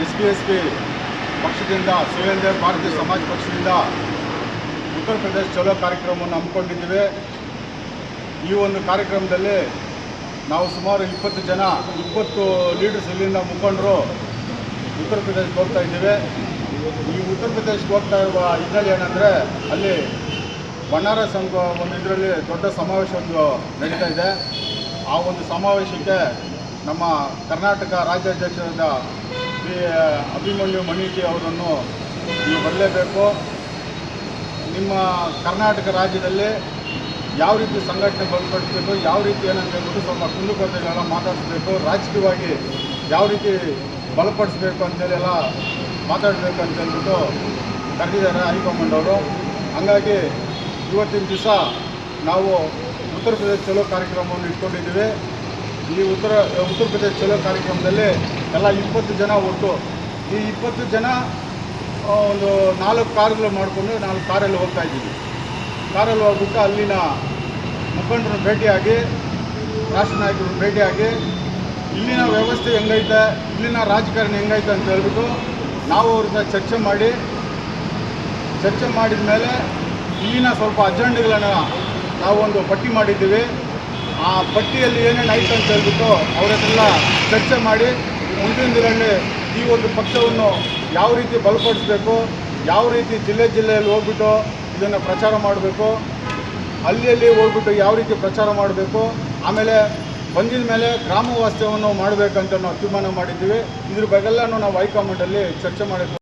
SPSP ಪಕ್ಷದಿಂದ ಸುವೇಂದ್ರ ಭಾರತೀಯ ಸಮಾಜ ಪಕ್ಷದಿಂದ ಉತ್ತರ ಪ್ರದೇಶ ಚಲೋ ಕಾರ್ಯಕ್ರಮವನ್ನು ಹಮ್ಮಿಕೊಂಡಿದ್ದೇವೆ. ಈ ಒಂದು ಕಾರ್ಯಕ್ರಮದಲ್ಲಿ ನಾವು ಸುಮಾರು 20 ಲೀಡರ್ಸ್ ಇಲ್ಲಿಂದ ಮುಖಂಡರು ಉತ್ತರ ಪ್ರದೇಶಕ್ಕೆ ಹೋಗ್ತಾ ಇದ್ದೇವೆ. ಈ ಉತ್ತರ ಪ್ರದೇಶಕ್ಕೆ ಹೋಗ್ತಾ ಇರುವ ಹಿನ್ನೆಲೆ ಏನಂದರೆ ಅಲ್ಲಿ ಬನಾರಸ್ ಅಂತ ಒಂದು ಇದರಲ್ಲಿ ದೊಡ್ಡ ಸಮಾವೇಶ ಒಂದು ನಡೀತಾ ಇದೆ. ಆ ಒಂದು ಸಮಾವೇಶಕ್ಕೆ ನಮ್ಮ ಕರ್ನಾಟಕ ರಾಜ್ಯಾಧ್ಯಕ್ಷರಾದ ಶ್ರೀ ಅಭಿಮನ್ಯು ಮಣೀಜಿ ಅವರನ್ನು ನೀವು ಬರಲೇಬೇಕು. ನಿಮ್ಮ ಕರ್ನಾಟಕ ರಾಜ್ಯದಲ್ಲಿ ಯಾವ ರೀತಿ ಸಂಘಟನೆ ಬಲಪಡಿಸಬೇಕು, ಯಾವ ರೀತಿ ಏನಂತ ಹೇಳ್ಬಿಟ್ಟು ಸ್ವಲ್ಪ ಕುಂದುಕೊರತೆಗಳೆಲ್ಲ ಮಾತಾಡಿಸ್ಬೇಕು, ರಾಜಕೀಯವಾಗಿ ಯಾವ ರೀತಿ ಬಲಪಡಿಸ್ಬೇಕು ಅಂತೇಳಿ ಎಲ್ಲ ಮಾತಾಡಬೇಕು ಅಂತ ಹೇಳ್ಬಿಟ್ಟು ಕರೆದಿದ್ದಾರೆ ಹೈಕಮಾಂಡ್ ಅವರು. ಹಾಗಾಗಿ ಇವತ್ತಿನ ದಿವಸ ನಾವು ಉತ್ತರ ಪ್ರದೇಶ ಚಲೋ ಕಾರ್ಯಕ್ರಮವನ್ನು ಇಟ್ಕೊಂಡಿದ್ದೀವಿ. ಈ ಉತ್ತರ ಪ್ರದೇಶ ಚಲೋ ಕಾರ್ಯಕ್ರಮದಲ್ಲಿ ಎಲ್ಲ 20 ಜನ ಒಟ್ಟು. ಈ 20 ಜನ ಒಂದು 4 ಕಾರುಗಳು ಮಾಡಿಕೊಂಡು 4 ಕಾರಲ್ಲಿ ಹೋಗ್ತಾ ಇದ್ದೀವಿ. ಕಾರಲ್ಲಿ ಹೋಗ್ಬಿಟ್ಟು ಅಲ್ಲಿನ ಮುಖಂಡರನ್ನು ಭೇಟಿಯಾಗಿ, ರಾಷ್ಟ್ರ ನಾಯಕರನ್ನು ಭೇಟಿಯಾಗಿ ಇಲ್ಲಿನ ವ್ಯವಸ್ಥೆ ಹೆಂಗೈತೆ, ಇಲ್ಲಿನ ರಾಜಕಾರಣ ಹೆಂಗೈತೆ ಅಂತ ಹೇಳ್ಬಿಟ್ಟು ನಾವು ಅವ್ರನ್ನ ಚರ್ಚೆ ಮಾಡಿದ ಮೇಲೆ ಇಲ್ಲಿನ ಸ್ವಲ್ಪ ಅಜೆಂಡಗಳನ್ನು ನಾವು ಒಂದು ಪಟ್ಟಿ ಮಾಡಿದ್ದೀವಿ. ಆ ಪಟ್ಟಿಯಲ್ಲಿ ಏನೇನು ಆಯ್ತು ಅಂತ ಹೇಳ್ಬಿಟ್ಟು ಅವರನ್ನೆಲ್ಲ ಚರ್ಚೆ ಮಾಡಿ ಮುಂದಿನ ದಿನಗಳಲ್ಲಿ ಈ ಒಂದು ಪಕ್ಷವನ್ನು ಯಾವ ರೀತಿ ಬಲಪಡಿಸಬೇಕು, ಯಾವ ರೀತಿ ಜಿಲ್ಲೆಯಲ್ಲಿ ಹೋಗ್ಬಿಟ್ಟು ಇದನ್ನು ಪ್ರಚಾರ ಮಾಡಬೇಕು, ಅಲ್ಲಿ ಹೋಗ್ಬಿಟ್ಟು ಯಾವ ರೀತಿ ಪ್ರಚಾರ ಮಾಡಬೇಕು, ಆಮೇಲೆ ಬಂದಿದ ಮೇಲೆ ಗ್ರಾಮ ವಾಸ್ತವ್ಯವನ್ನು ಮಾಡಬೇಕಂತ ನಾವು ತೀರ್ಮಾನ ಮಾಡಿದ್ದೀವಿ. ಇದ್ರ ಬಗ್ಗೆಲ್ಲನೂ ನಾವು ಹೈಕಮಾಂಡಲ್ಲಿ ಚರ್ಚೆ ಮಾಡಿ